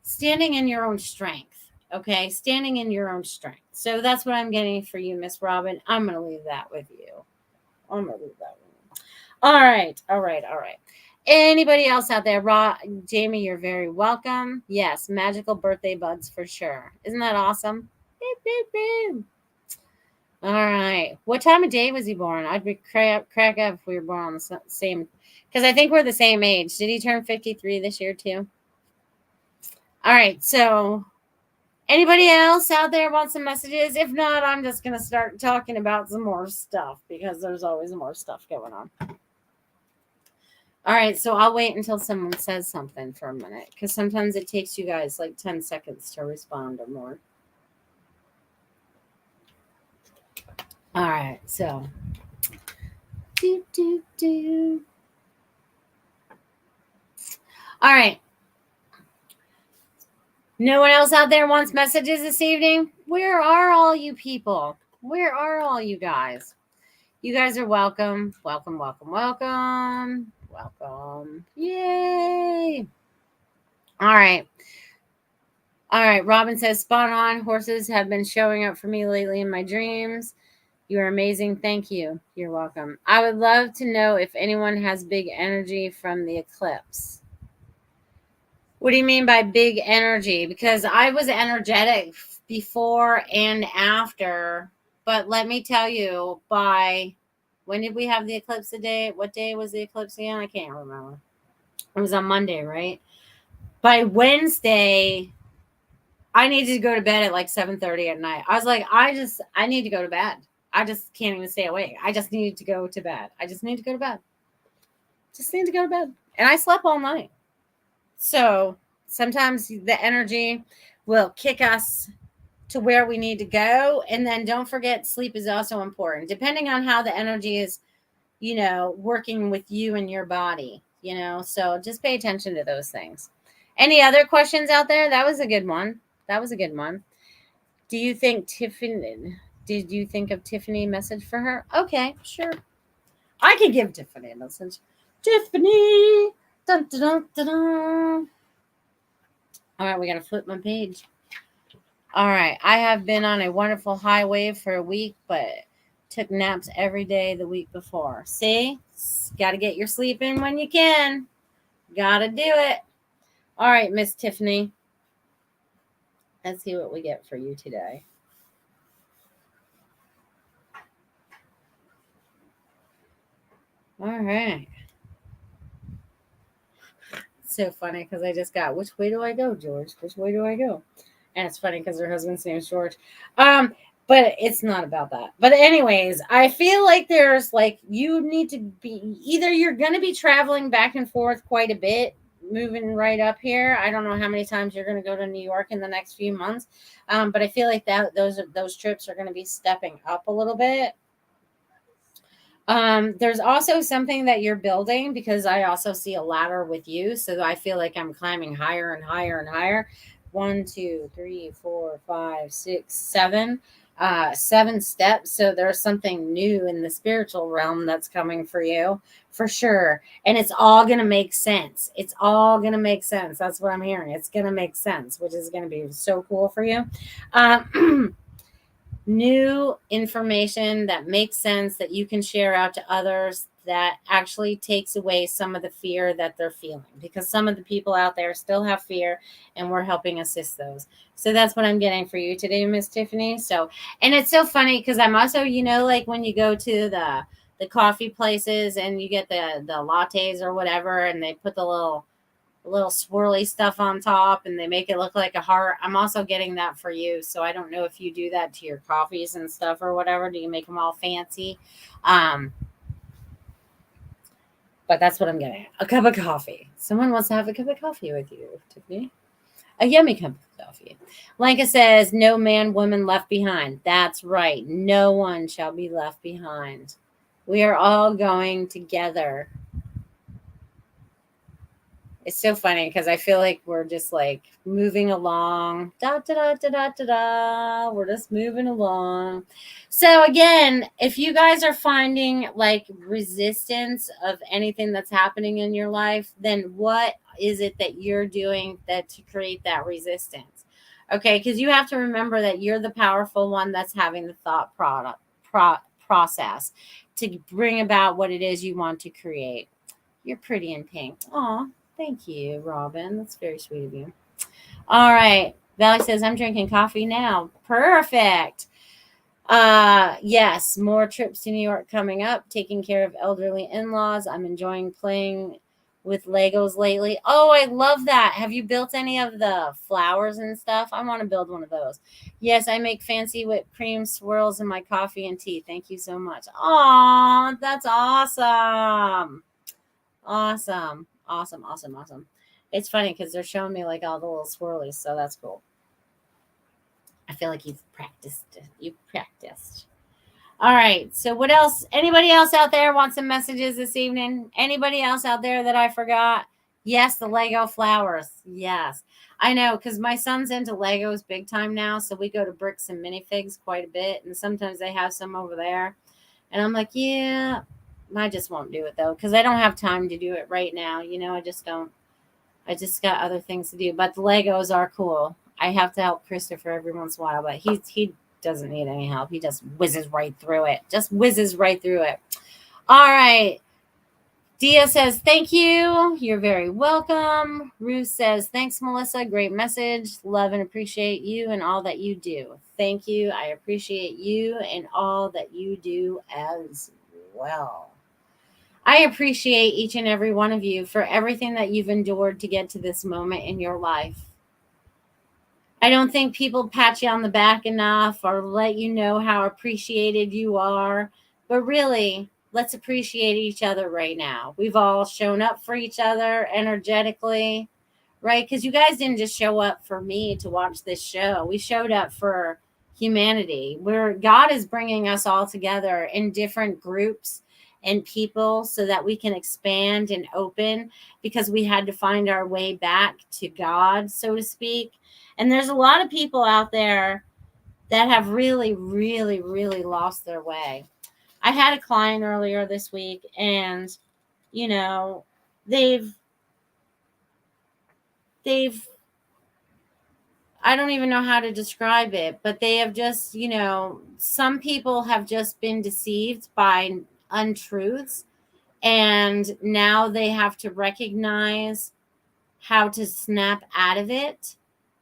Speaker 1: standing in your own strength. Okay. Standing in your own strength. So that's what I'm getting for you, Miss Robin. I'm going to leave that with you. I'm going to leave that with you. All right. All right. All right. Anybody else out there? Jamie, you're very welcome. Yes, magical birthday buds for sure. Isn't that awesome? Beep, beep, beep. All right. What time of day was he born? I'd be crack up if we were born on the same, because I think we're the same age. Did he turn 53 this year too? All right. So anybody else out there want some messages? If not, I'm just going to start talking about some more stuff because there's always more stuff going on. All right, so I'll wait until someone says something for a minute because sometimes it takes you guys like 10 seconds to respond or more. All right, so. All right. No one else out there wants messages this evening? Where are all you people? Where are all you guys? You guys are welcome. Welcome, welcome, welcome. Welcome. Yay. All right. All right. Robin says, spot on. Horses have been showing up for me lately in my dreams. You are amazing. Thank you. You're welcome. I would love to know if anyone has big energy from the eclipse. What do you mean by big energy? Because I was energetic before and after. But let me tell you, by when did we have the eclipse today? What day was the eclipse again? I can't remember. It was on Monday, right? By Wednesday, I needed to go to bed at like 7:30 at night. I was like, I need to go to bed. I just can't even stay awake. I just need to go to bed. I just need to go to bed. Just need to go to bed. And I slept all night. So sometimes the energy will kick us to where we need to go. And then don't forget, sleep is also important, depending on how the energy is, working with you and your body, So just pay attention to those things. Any other questions out there? That was a good one. Do you think Tiffany, did you think of Tiffany message for her? Okay, sure. I can give Tiffany a message. Tiffany. Dun, dun, dun, dun, dun. All right, we got to flip my page. All right, I have been on a wonderful high wave for a week, but took naps every day the week before. See? Got to get your sleep in when you can. Got to do it. All right, Miss Tiffany. Let's see what we get for you today. All right. So funny because I just got, which way do I go, George? Which way do I go? And it's funny because her husband's name is George. But it's not about that. But anyways, I feel like there's like, you need to be, either you're going to be traveling back and forth quite a bit, moving right up here. I don't know how many times you're going to go to New York in the next few months. But I feel like those trips are going to be stepping up a little bit. There's also something that you're building, because I also see a ladder with you. So I feel like I'm climbing higher and higher and higher. 1, 2, 3, 4, 5, 6, 7. 7 steps. So there's something new in the spiritual realm that's coming for you, for sure. And it's all going to make sense. It's all going to make sense. That's what I'm hearing. It's going to make sense, which is going to be so cool for you. New information that makes sense, that you can share out to others, that actually takes away some of the fear that they're feeling, because some of the people out there still have fear, and we're helping assist those. So that's what I'm getting for you today, Miss Tiffany. So, and it's so funny because I'm also, like when you go to the coffee places and you get the lattes or whatever, and they put the little swirly stuff on top and they make it look like a heart. I'm also getting that for you. So I don't know if you do that to your coffees and stuff or whatever. Do you make them all fancy? But that's what I'm getting. A cup of coffee. Someone wants to have a cup of coffee with you, Tiffany. A yummy cup of coffee. Lanka says, no man, woman left behind. That's right. No one shall be left behind. We are all going together. It's so funny because I feel like we're just like moving along. Da, da, da, da, da, da, da. We're just moving along. So again, if you guys are finding like resistance of anything that's happening in your life, then what is it that you're doing to create that resistance? Okay, because you have to remember that you're the powerful one that's having the thought process to bring about what it is you want to create. You're pretty in pink. Aw. Thank you, Robin. That's very sweet of you. All right. Valley says, I'm drinking coffee now. Perfect. Yes, more trips to New York coming up. Taking care of elderly in-laws. I'm enjoying playing with Legos lately. Oh, I love that. Have you built any of the flowers and stuff? I want to build one of those. Yes, I make fancy whipped cream swirls in my coffee and tea. Thank you so much. Aw, that's awesome. Awesome. It's funny because they're showing me like all the little swirlies, so that's cool. I feel like you've practiced. All right. So what else? Anybody else out there want some messages this evening? Anybody else out there that I forgot? Yes, the Lego flowers. Yes. I know, because my son's into Legos big time now, so we go to Bricks and Minifigs quite a bit, and sometimes they have some over there. And I'm like, yeah, I just won't do it though, because I don't have time to do it right now. I just don't. I just got other things to do. But the Legos are cool. I have to help Christopher every once in a while, but he doesn't need any help. He just whizzes right through it. Just whizzes right through it. All right. Dia says, thank you. You're very welcome. Ruth says, thanks, Melissa. Great message. Love and appreciate you and all that you do. Thank you. I appreciate you and all that you do as well. I appreciate each and every one of you for everything that you've endured to get to this moment in your life. I don't think people pat you on the back enough or let you know how appreciated you are. But really, let's appreciate each other right now. We've all shown up for each other energetically, right? Because you guys didn't just show up for me to watch this show. We showed up for humanity, where God is bringing us all together in different groups and people so that we can expand and open, because we had to find our way back to God, so to speak. And there's a lot of people out there that have really, really, really lost their way. I had a client earlier this week, and they've I don't even know how to describe it, but they have just, some people have just been deceived by untruths, and now they have to recognize how to snap out of it,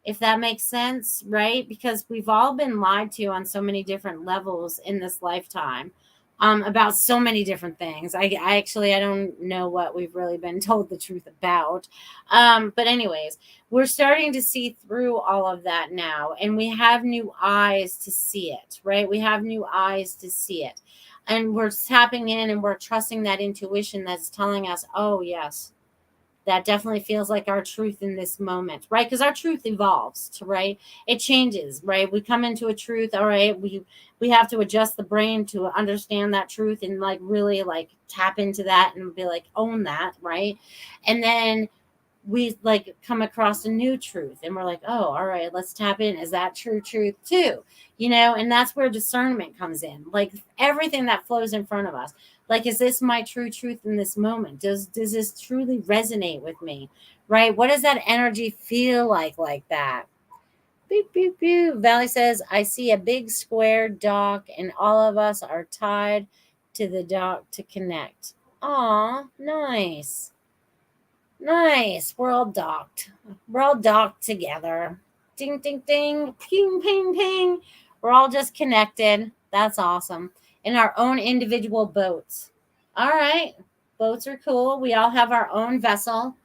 Speaker 1: if that makes sense, right? Because we've all been lied to on so many different levels in this lifetime, about so many different things. I don't know what we've really been told the truth about. But anyways, we're starting to see through all of that now, and we have new eyes to see it, right? We have new eyes to see it. And we're tapping in and we're trusting that intuition that's telling us, oh, yes, that definitely feels like our truth in this moment, right? Because our truth evolves, right? It changes, right? We come into a truth, all right, we have to adjust the brain to understand that truth and like really like tap into that and be like, own that, right? And then we like come across a new truth and we're like, oh, all right, let's tap in. Is that true truth too? And that's where discernment comes in. Like everything that flows in front of us. Like, is this my true truth in this moment? Does this truly resonate with me? Right? What does that energy feel like that? Beep, beep, beep. Valley says, I see a big square dock and all of us are tied to the dock to connect. Aw, nice. Nice. We're all docked. We're all docked together. Ding, ding, ding. Ping, ping, ping. We're all just connected. That's awesome. In our own individual boats. All right. Boats are cool. We all have our own vessel,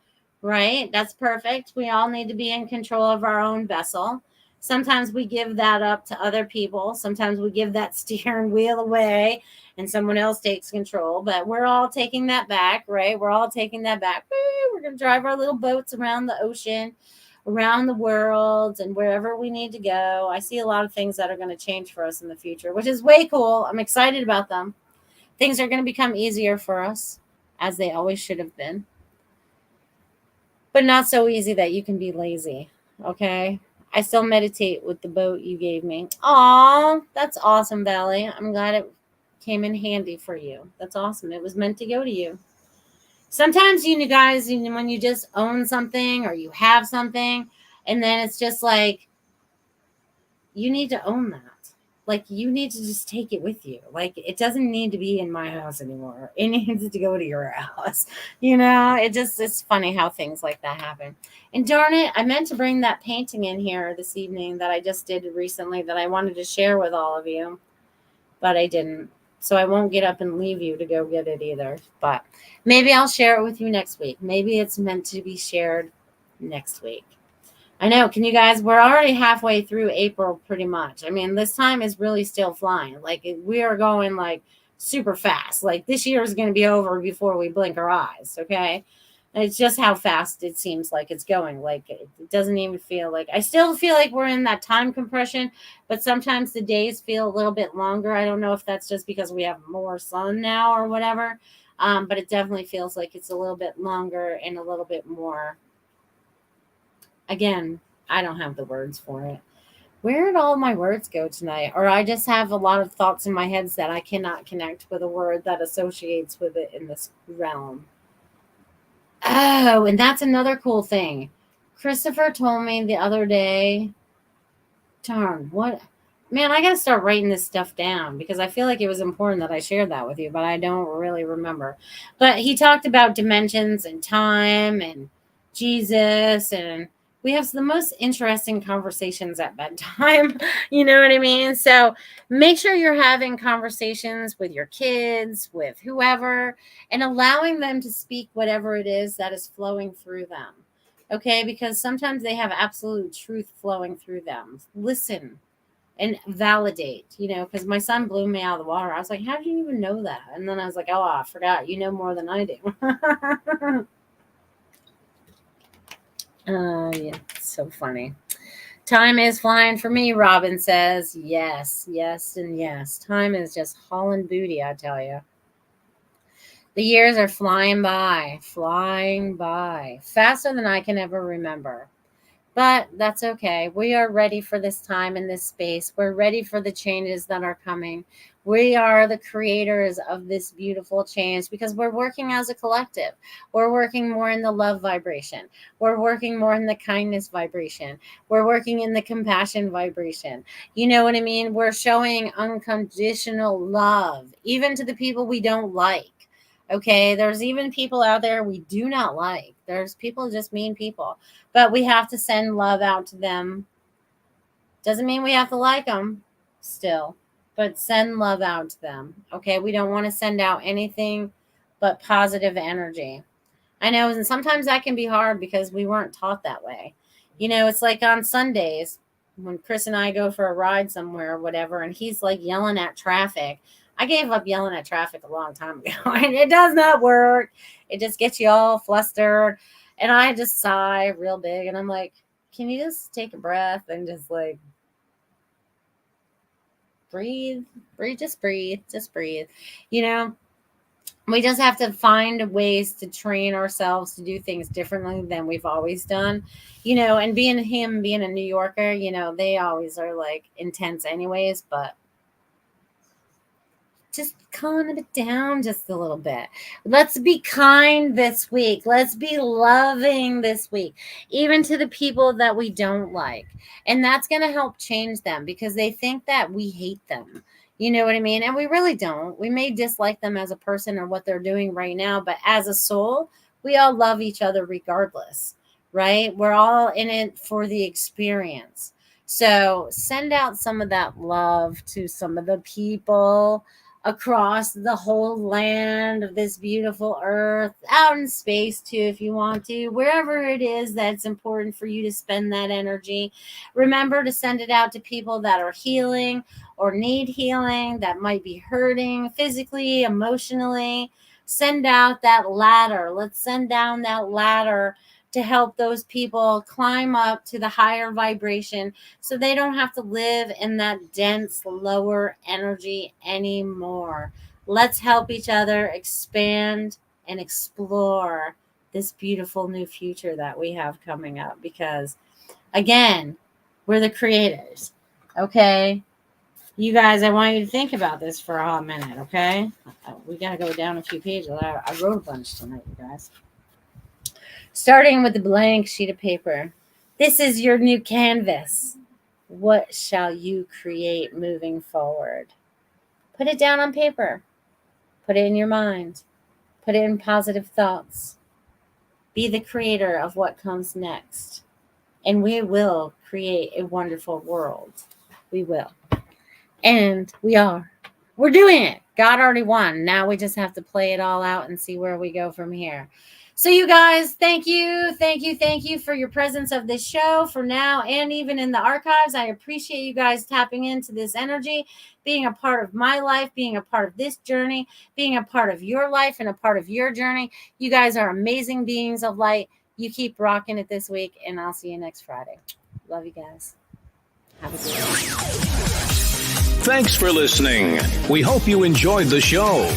Speaker 1: right? That's perfect. We all need to be in control of our own vessel. Sometimes we give that up to other people. Sometimes we give that steering wheel away and someone else takes control, but we're all taking that back, right? We're all taking that back. We're going to drive our little boats around the ocean, around the world, and wherever we need to go. I see a lot of things that are going to change for us in the future, which is way cool. I'm excited about them. Things are going to become easier for us, as they always should have been, but not so easy that you can be lazy, okay? I still meditate with the boat you gave me. Aw, that's awesome, Valley. I'm glad it came in handy for you. That's awesome. It was meant to go to you. Sometimes, guys, when you just own something or you have something, and then it's just like, you need to own that. Like, you need to just take it with you. Like, it doesn't need to be in my house anymore. It needs to go to your house. It's funny how things like that happen. And darn it, I meant to bring that painting in here this evening that I just did recently that I wanted to share with all of you, but I didn't. So I won't get up and leave you to go get it either. But maybe I'll share it with you next week. Maybe it's meant to be shared next week. I know. Can you guys, we're already halfway through April pretty much. I mean, this time is really still flying. Like, we are going like super fast. Like, this year is going to be over before we blink our eyes. Okay. And it's just how fast it seems like it's going. Like, it doesn't even feel like, I still feel like we're in that time compression, but sometimes the days feel a little bit longer. I don't know if that's just because we have more sun now or whatever. But it definitely feels like it's a little bit longer and a little bit more. Again, I don't have the words for it, Where did all my words go tonight? Or I just have a lot of thoughts in my heads that I cannot connect with a word that associates with it in this realm. Oh, and that's another cool thing. Christopher told me the other day, darn, what? Man, I got to start writing this stuff down because I feel like it was important that I shared that with you, but I don't really remember. But he talked about dimensions and time and Jesus, and we have the most interesting conversations at bedtime. You know what I mean? So make sure you're having conversations with your kids, with whoever, and allowing them to speak whatever it is that is flowing through them. Okay, because sometimes they have absolute truth flowing through them. Listen and validate, because my son blew me out of the water. I was like, how did you even know that? And then I was like, oh, I forgot. You know more than I do. Yeah, it's so funny. Time is flying for me, Robin says. Yes, yes, and yes. Time is just hauling booty, I tell you. The years are flying by, faster than I can ever remember. But that's okay. We are ready for this time and this space. We're ready for the changes that are coming. We are the creators of this beautiful change because we're working as a collective. We're working more in the love vibration. We're working more in the kindness vibration. We're working in the compassion vibration. You know what I mean? We're showing unconditional love, even to the people we don't like. Okay, there's even people out there we do not like. There's people, just mean people. But we have to send love out to them. Doesn't mean we have to like them still, but send love out to them. Okay, we don't want to send out anything but positive energy. I know, and sometimes that can be hard because we weren't taught that way. It's like on Sundays when Chris and I go for a ride somewhere or whatever, and he's like yelling at traffic. I gave up yelling at traffic a long time ago, and it does not work. It just gets you all flustered. And I just sigh real big, and I'm like, can you just take a breath and just like breathe, just breathe. We just have to find ways to train ourselves to do things differently than we've always done, and being a New Yorker, they always are like intense anyways, but just calm it down just a little bit. Let's be kind this week. Let's be loving this week, even to the people that we don't like. And that's going to help change them because they think that we hate them. You know what I mean? And we really don't. We may dislike them as a person or what they're doing right now, but as a soul, we all love each other regardless, right? We're all in it for the experience. So send out some of that love to some of the people across the whole land of this beautiful earth, out in space too, if you want to, wherever it is that's important for you to spend that energy. Remember to send it out to people that are healing or need healing, that might be hurting physically, emotionally. Send out that ladder. Let's send down that ladder to help those people climb up to the higher vibration so they don't have to live in that dense, lower energy anymore. Let's help each other expand and explore this beautiful new future that we have coming up because, again, we're the creators, okay? You guys, I want you to think about this for a hot minute, okay? We got to go down a few pages. I wrote a bunch tonight, you guys. Starting with the blank sheet of paper. This is your new canvas. What shall you create moving forward? Put it down on paper. Put it in your mind. Put it in positive thoughts. Be the creator of what comes next. And we will create a wonderful world. We will. And we are. We're doing it. God already won. Now we just have to play it all out and see where we go from here. So you guys, thank you for your presence of this show for now and even in the archives. I appreciate you guys tapping into this energy, being a part of my life, being a part of this journey, being a part of your life and a part of your journey. You guys are amazing beings of light. You keep rocking it this week, and I'll see you next Friday. Love you guys. Have a good day.
Speaker 2: Thanks for listening. We hope you enjoyed the show.